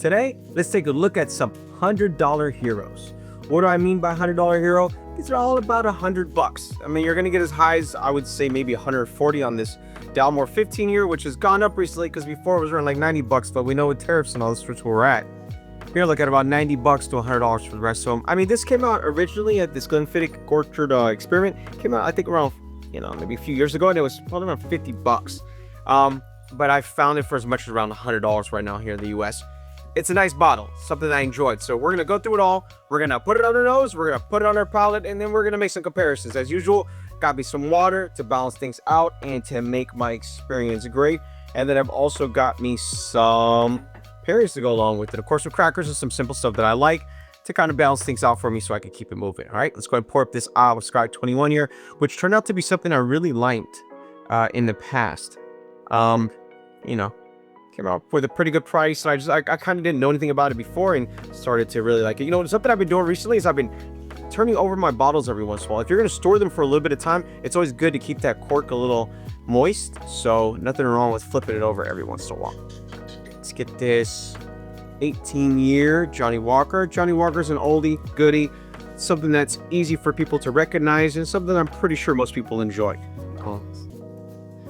Today, let's take a look at some $100 heroes. What do I mean by $100 hero? These are all about $100. I mean, you're gonna get as high as, I would say, maybe 140 on this Dalmore 15 year, which has gone up recently because before it was around like $90, but we know with tariffs and all this, which we're at. We're looking at about $90 to $100 for the rest of them. I mean, this came out originally at this Glenfiddich orchard experiment. Came out, I think, around, maybe a few years ago, and it was probably around $50. But I found it for as much as around $100 right now here in the US. It's a nice bottle, something I enjoyed. So we're gonna go through it all. We're gonna put it on our nose, we're gonna put it on our palate, and then we're gonna make some comparisons. As usual, got me some water to balance things out and to make my experience great. And then I've also got me some Pairings to go along with it. Of course, with crackers and some simple stuff that I like to kind of balance things out for me so I can keep it moving. All right, let's go ahead and pour up this Skye 21 here, which turned out to be something I really liked in the past. Came out with a pretty good price, and I kind of didn't know anything about it before and started to really like it. Something I've been doing recently is I've been turning over my bottles every once in a while. If you're going to store them for a little bit of time, it's always good to keep that cork a little moist, so nothing wrong with flipping it over every once in a while. Let's get this 18-year Johnnie Walker. Johnnie Walker's an oldie goodie, something that's easy for people to recognize and something I'm pretty sure most people enjoy.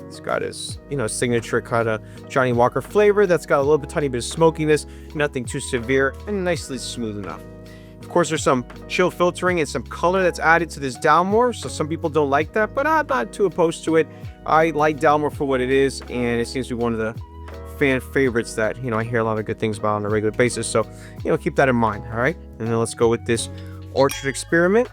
It's got his, signature kind of Johnnie Walker flavor that's got a little bit, tiny bit of smokiness, nothing too severe, and nicely smooth enough. Of course, there's some chill filtering and some color that's added to this Dalmore, so some people don't like that, but I'm not too opposed to it. I like Dalmore for what it is, and it seems to be one of the fan favorites that, I hear a lot of good things about on a regular basis, so, keep that in mind, all right? And then let's go with this Orchard Experiment.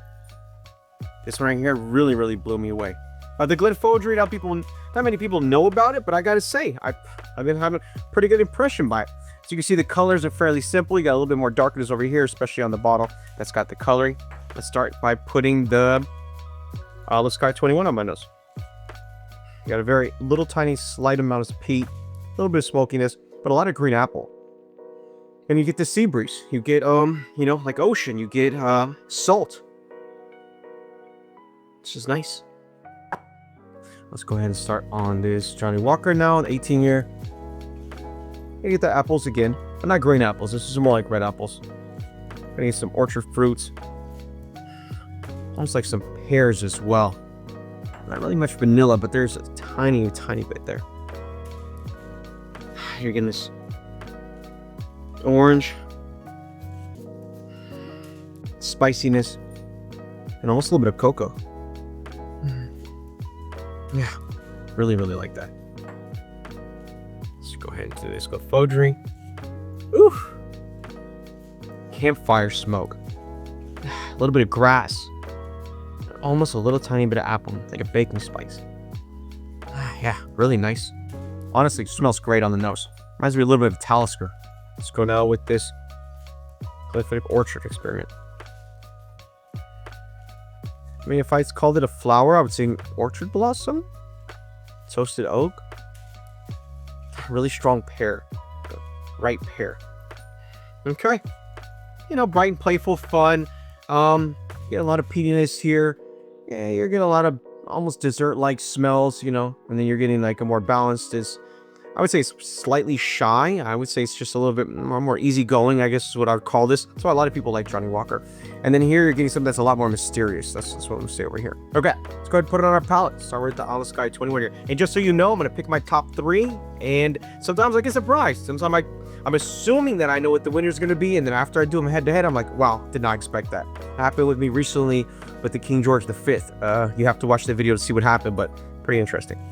This one right here really, really blew me away. The Glen Fohdry, not many people know about it, but I gotta say, I've been having a pretty good impression by it. So you can see the colors are fairly simple. You got a little bit more darkness over here, especially on the bottle that's got the coloring. Let's start by putting the Skye 21 on my nose. You got a very little tiny slight amount of peat, a little bit of smokiness, but a lot of green apple. And you get the sea breeze. You get, like ocean. You get salt. It's just nice. Let's go ahead and start on this Johnnie Walker now, an 18-year. You get the apples again, but not green apples. This is more like red apples. Gonna get some orchard fruits. Almost like some pears as well. Not really much vanilla, but there's a tiny, tiny bit there. You're getting this orange, spiciness, and almost a little bit of cocoa. Yeah, really, really like that. Let's go ahead and do this. Glen Fohdry. Ooh. Campfire smoke. A little bit of grass. Almost a little tiny bit of apple, like a baking spice. Yeah, really nice. Honestly, it smells great on the nose. Reminds me a little bit of Talisker. Let's go now with this Glenfiddich Orchard Experiment. I mean, if I called it a flower, I would say orchard blossom, toasted oak, really strong pear, right pear. Okay, bright and playful fun. Get a lot of peatiness here. Yeah, you're getting a lot of almost dessert-like smells, and then you're getting like a more balanced. I would say it's slightly shy. I would say it's just a little bit more easygoing, I guess is what I would call this. That's why a lot of people like Johnnie Walker. And then here you're getting something that's a lot more mysterious. That's what I'm going to say over here. Okay, let's go ahead and put it on our palate. Start with the Skye 21 here. And just so you know, I'm going to pick my top 3. And sometimes I get surprised. Sometimes I'm assuming that I know what the winner is going to be. And then after I do them head-to-head, I'm like, wow, did not expect that. It happened with me recently with the King George V. You have to watch the video to see what happened, but pretty interesting.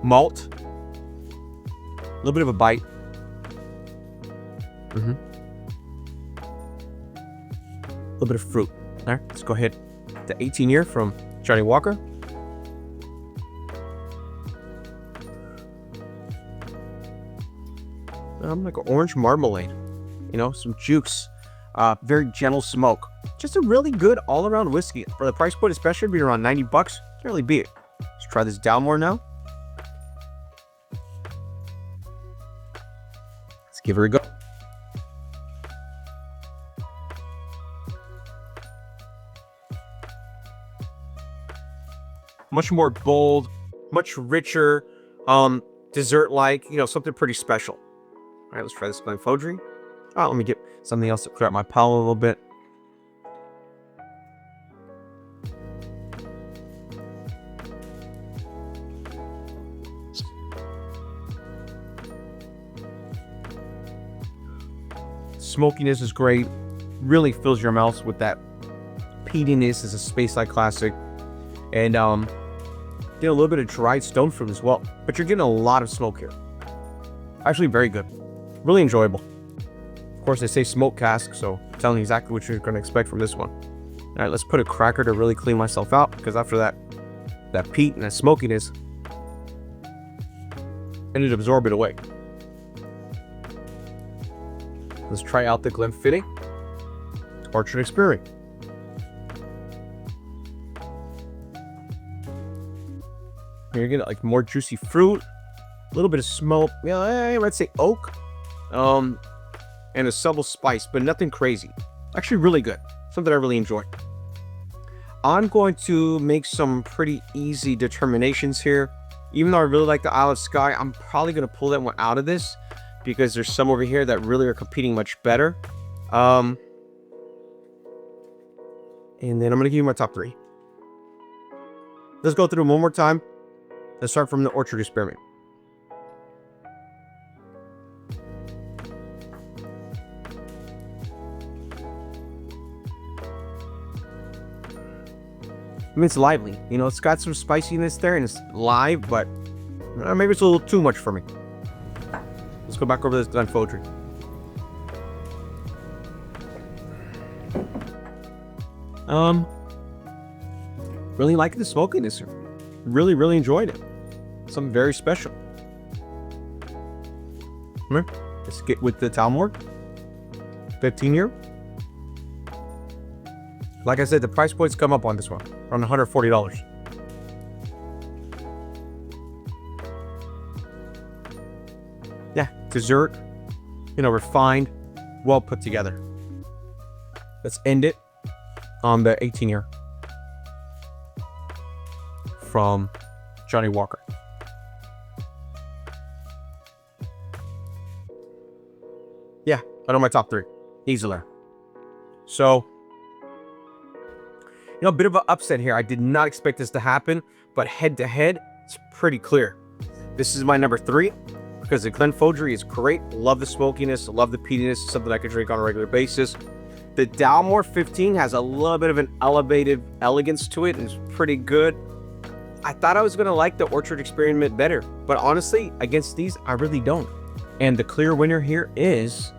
Malt, a little bit of a bite. A little bit of fruit. All right, let's go ahead. The 18-year from Johnnie Walker. Like an orange marmalade. Some juice. Very gentle smoke. Just a really good all-around whiskey. For the price point, especially, it'd be around $90. Can't really beat it. Let's try this Dalmore now. Let's give her a go. Much more bold, much richer, Dessert-like, you know, something pretty special. All right, let's try this Glen Fohdry. Oh, let me get something else to clear out my palate a little bit. Smokiness is great. Really fills your mouth with that peatiness. Is a Speyside classic. And get a little bit of dried stone fruit as well. But you're getting a lot of smoke here. Actually, very good. Really enjoyable. Of course, they say smoke cask, so I'm telling you exactly what you're going to expect from this one. All right, let's put a cracker to really clean myself out, because after that peat and that smokiness, I need to absorb it away. Let's try out the Glenfiddich Orchard Experience. You're getting like more juicy fruit, a little bit of smoke. Yeah, I might say oak, and a subtle spice, but nothing crazy. Actually, really good. Something I really enjoy. I'm going to make some pretty easy determinations here. Even though I really like the Isle of Skye, I'm probably going to pull that one out of this, because there's some over here that really are competing much better. And then I'm going to give you my top 3. Let's go through them one more time. Let's start from the Orchard Experiment. I mean, it's lively. You know, it's got some spiciness there and it's live, but maybe it's a little too much for me. Let's go back over this Glen Fohdry. Really like the smokiness here. Really, really enjoyed it. Something very special. Let's get with the Dalmore 15-year. Like I said, the price points come up on this one, around $140. Yeah, dessert, you know, refined, well put together. Let's end it on the 18-year from Johnnie Walker. Yeah, I know my top 3. Easily. So, you know, a bit of an upset here. I did not expect this to happen, but head to head, it's pretty clear. This is my number 3 because the Glen Fohdry is great. Love the smokiness, love the peatiness, something I can drink on a regular basis. The Dalmore 15 has a little bit of an elevated elegance to it and it's pretty good. I thought I was going to like the Orchard Experiment better, but honestly, against these, I really don't. And the clear winner here is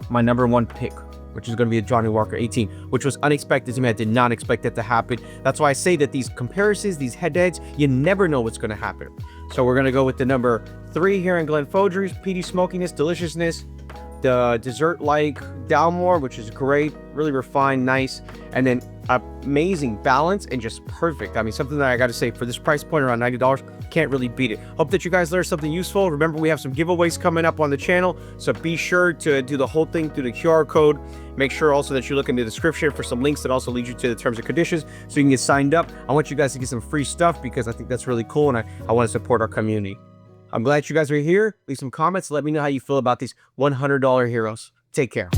my number 1 pick, which is going to be a Johnnie Walker 18, which was unexpected to me. I did not expect that to happen. That's why I say that these comparisons, these head-to-heads, you never know what's going to happen. So we're going to go with the number 3 here in Glen Fohdry's peaty smokiness, deliciousness, the dessert-like Dalmore, which is great, really refined, nice, and then amazing balance and just perfect. I mean, something that I got to say, for this price point around $90, can't really beat it. Hope that you guys learned something useful. Remember, we have some giveaways coming up on the channel, so be sure to do the whole thing through the QR code. Make sure also that you look in the description for some links that also lead you to the terms and conditions so you can get signed up. I want you guys to get some free stuff because I think that's really cool and I want to support our community. I'm glad you guys are here. Leave some comments. Let me know how you feel about these $100 heroes. Take care.